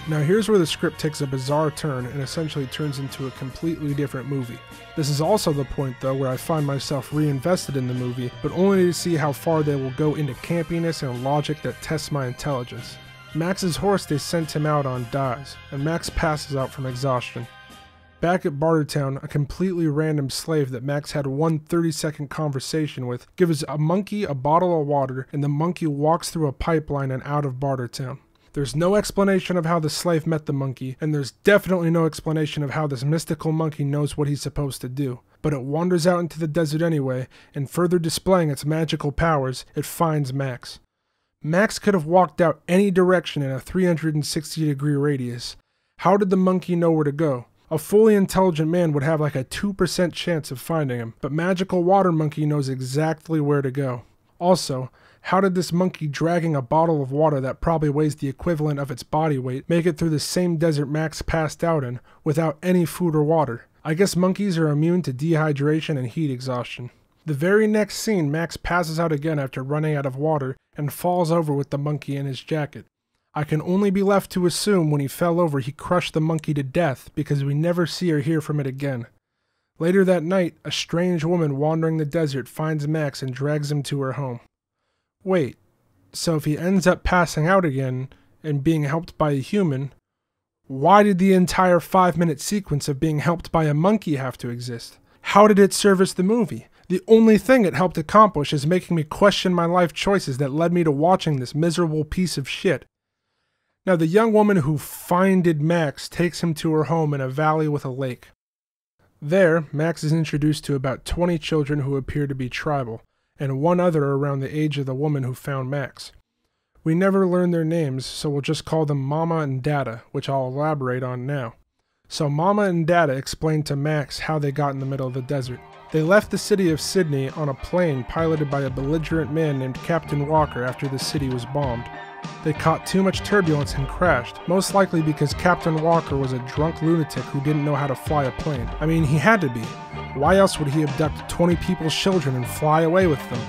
Now here's where the script takes a bizarre turn and essentially turns into a completely different movie. This is also the point though where I find myself reinvested in the movie, but only to see how far they will go into campiness and logic that tests my intelligence. Max's horse they sent him out on dies, and Max passes out from exhaustion. Back at Bartertown, a completely random slave that Max had one 30-second conversation with gives a monkey a bottle of water, and the monkey walks through a pipeline and out of Bartertown. There's no explanation of how the slave met the monkey, and there's definitely no explanation of how this mystical monkey knows what he's supposed to do. But it wanders out into the desert anyway, and further displaying its magical powers, it finds Max. Max could have walked out any direction in a 360-degree radius. How did the monkey know where to go? A fully intelligent man would have like a 2% chance of finding him, but Magical Water Monkey knows exactly where to go. Also, how did this monkey dragging a bottle of water that probably weighs the equivalent of its body weight make it through the same desert Max passed out in without any food or water? I guess monkeys are immune to dehydration and heat exhaustion. The very next scene, Max passes out again after running out of water and falls over with the monkey in his jacket. I can only be left to assume when he fell over he crushed the monkey to death because we never see or hear from it again. Later that night, a strange woman wandering the desert finds Max and drags him to her home. Wait, so if he ends up passing out again and being helped by a human, why did the entire 5-minute sequence of being helped by a monkey have to exist? How did it service the movie? The only thing it helped accomplish is making me question my life choices that led me to watching this miserable piece of shit. Now, the young woman who finded Max takes him to her home in a valley with a lake. There, Max is introduced to about 20 children who appear to be tribal, and one other around the age of the woman who found Max. We never learn their names, so we'll just call them Mama and Dada, which I'll elaborate on now. So Mama and Dada explain to Max how they got in the middle of the desert. They left the city of Sydney on a plane piloted by a belligerent man named Captain Walker after the city was bombed. They caught too much turbulence and crashed, most likely because Captain Walker was a drunk lunatic who didn't know how to fly a plane. I mean, he had to be. Why else would he abduct 20 people's children and fly away with them?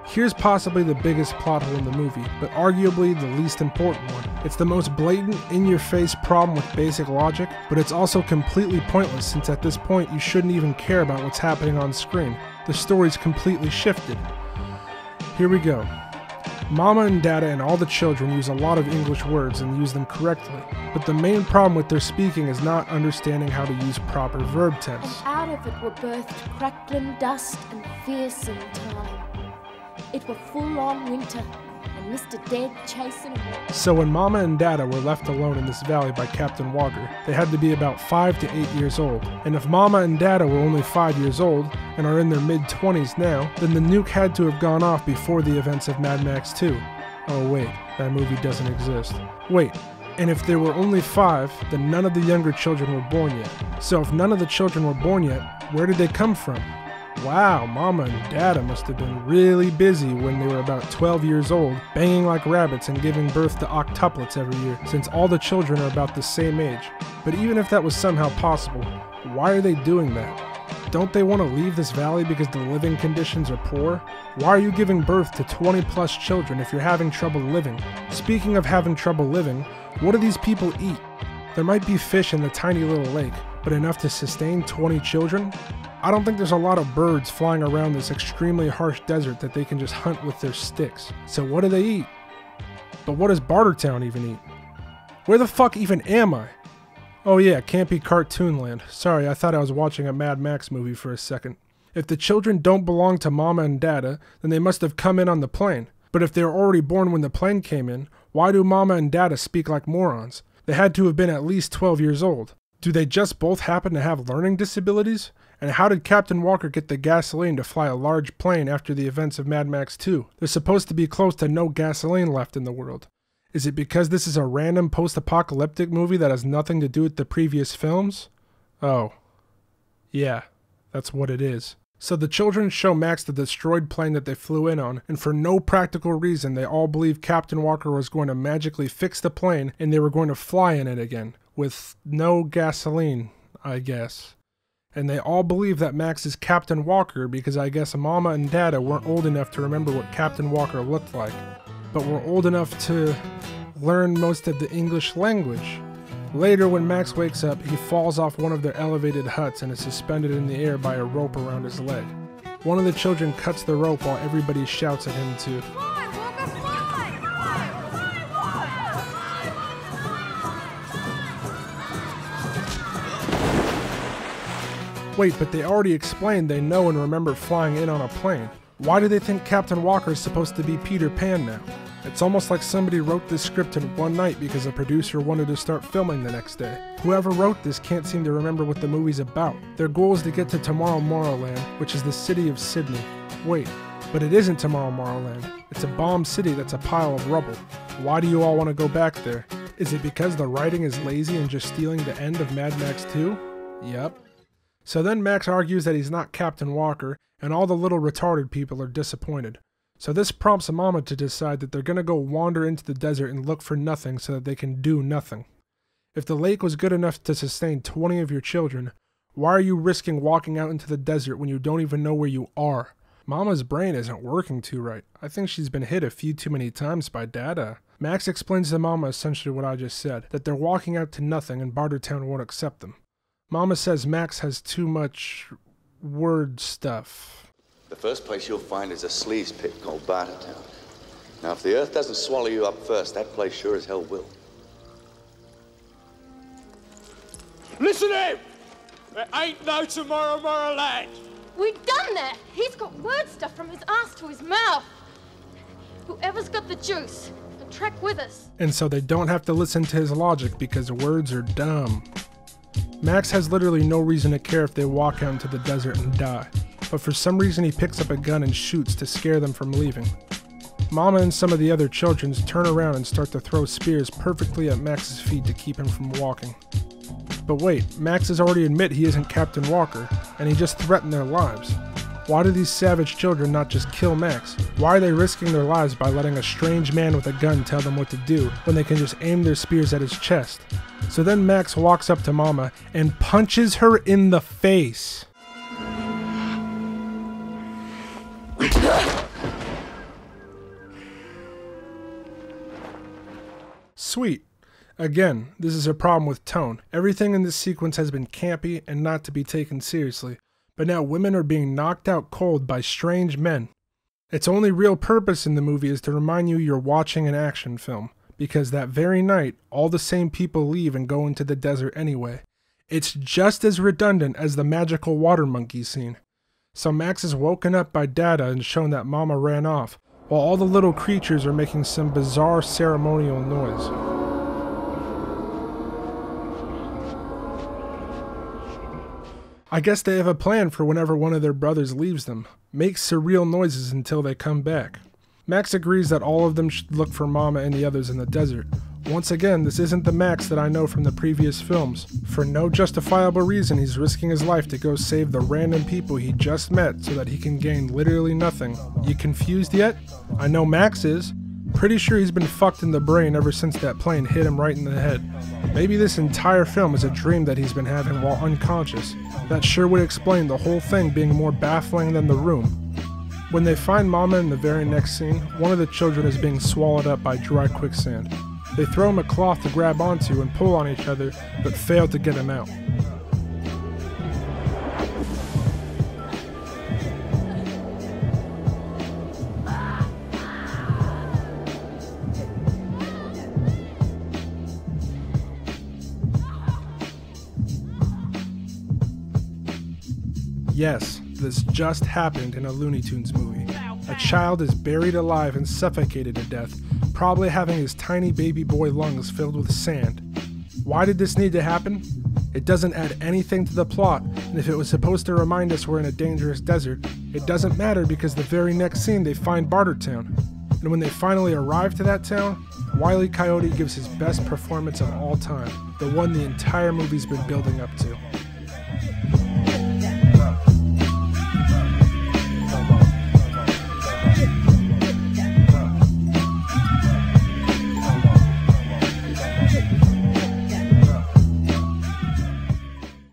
Here's possibly the biggest plot hole in the movie, but arguably the least important one. It's the most blatant, in-your-face problem with basic logic, but it's also completely pointless since at this point you shouldn't even care about what's happening on screen. The story's completely shifted. Here we go. Mama and Dada and all the children use a lot of English words and use them correctly, but the main problem with their speaking is not understanding how to use proper verb tense. And out of it were birthed crackling dust and fearsome time. It were full-on winter, and Mr. Dead chasing them. So when Mama and Dada were left alone in this valley by Captain Walker, they had to be about 5 to 8 years old. And if Mama and Dada were only 5 years old, and are in their mid-20s now, then the nuke had to have gone off before the events of Mad Max 2. Oh wait, that movie doesn't exist. Wait, and if there were only 5, then none of the younger children were born yet. So if none of the children were born yet, where did they come from? Wow, Mama and Dada must have been really busy when they were about 12 years old, banging like rabbits and giving birth to octuplets every year, since all the children are about the same age. But even if that was somehow possible, why are they doing that? Don't they want to leave this valley because the living conditions are poor? Why are you giving birth to 20 plus children if you're having trouble living? Speaking of having trouble living, what do these people eat? There might be fish in the tiny little lake, but enough to sustain 20 children? I don't think there's a lot of birds flying around this extremely harsh desert that they can just hunt with their sticks. So what do they eat? But what does Bartertown even eat? Where the fuck even am I? Oh yeah, can't be Cartoonland. Sorry, I thought I was watching a Mad Max movie for a second. If the children don't belong to Mama and Dada, then they must have come in on the plane. But if they were already born when the plane came in, why do Mama and Dada speak like morons? They had to have been at least 12 years old. Do they just both happen to have learning disabilities? And how did Captain Walker get the gasoline to fly a large plane after the events of Mad Max 2? There's supposed to be close to no gasoline left in the world. Is it because this is a random post-apocalyptic movie that has nothing to do with the previous films? Oh. Yeah, that's what it is. So the children show Max the destroyed plane that they flew in on, and for no practical reason they all believe Captain Walker was going to magically fix the plane and they were going to fly in it again, with no gasoline, I guess. And they all believe that Max is Captain Walker because I guess Mama and Dada weren't old enough to remember what Captain Walker looked like, but were old enough to learn most of the English language. Later, when Max wakes up, he falls off one of their elevated huts and is suspended in the air by a rope around his leg. One of the children cuts the rope while everybody shouts at him to Fly, Walker, fly! Wait, but they already explained they know and remember flying in on a plane. Why do they think Captain Walker is supposed to be Peter Pan now? It's almost like somebody wrote this script in one night because a producer wanted to start filming the next day. Whoever wrote this can't seem to remember what the movie's about. Their goal is to get to Tomorrowland, which is the city of Sydney. Wait, but it isn't Tomorrowland. It's a bombed city that's a pile of rubble. Why do you all want to go back there? Is it because the writing is lazy and just stealing the end of Mad Max 2? Yep. So then Max argues that he's not Captain Walker, and all the little retarded people are disappointed. So this prompts Mama to decide that they're gonna go wander into the desert and look for nothing so that they can do nothing. If the lake was good enough to sustain 20 of your children, why are you risking walking out into the desert when you don't even know where you are? Mama's brain isn't working too right. I think she's been hit a few too many times by Dada. Max explains to Mama essentially what I just said, that they're walking out to nothing and Bartertown won't accept them. Mama says Max has too much word stuff. The first place you'll find is a sleaze pit called Bartertown. Now, if the earth doesn't swallow you up first, that place sure as hell will. Listen to him! There ain't no Tomorrowland! We've done that! He's got word stuff from his ass to his mouth! Whoever's got the juice, can track with us. And so they don't have to listen to his logic because words are dumb. Max has literally no reason to care if they walk out into the desert and die, but for some reason he picks up a gun and shoots to scare them from leaving. Mama and some of the other children turn around and start to throw spears perfectly at Max's feet to keep him from walking. But wait, Max has already admitted he isn't Captain Walker, and he just threatened their lives. Why do these savage children not just kill Max? Why are they risking their lives by letting a strange man with a gun tell them what to do when they can just aim their spears at his chest? So then Max walks up to Mama and punches her in the face. Sweet. Again, this is a problem with tone. Everything in this sequence has been campy and not to be taken seriously, but now women are being knocked out cold by strange men. Its only real purpose in the movie is to remind you you're watching an action film, because that very night, all the same people leave and go into the desert anyway. It's just as redundant as the magical water monkey scene. So Max is woken up by Dada and shown that Mama ran off, while all the little creatures are making some bizarre ceremonial noise. I guess they have a plan for whenever one of their brothers leaves them. Make surreal noises until they come back. Max agrees that all of them should look for Mama and the others in the desert. Once again, this isn't the Max that I know from the previous films. For no justifiable reason, he's risking his life to go save the random people he just met so that he can gain literally nothing. You confused yet? I know Max is. Pretty sure he's been fucked in the brain ever since that plane hit him right in the head. Maybe this entire film is a dream that he's been having while unconscious. That sure would explain the whole thing being more baffling than The Room. When they find Mama in the very next scene, one of the children is being swallowed up by dry quicksand. They throw him a cloth to grab onto and pull on each other, but fail to get him out. Yes, this just happened in a Looney Tunes movie. A child is buried alive and suffocated to death, probably having his tiny baby boy lungs filled with sand. Why did this need to happen? It doesn't add anything to the plot, and if it was supposed to remind us we're in a dangerous desert, it doesn't matter because the very next scene they find Bartertown. And when they finally arrive to that town, Wile E. Coyote gives his best performance of all time, the one the entire movie's been building up to.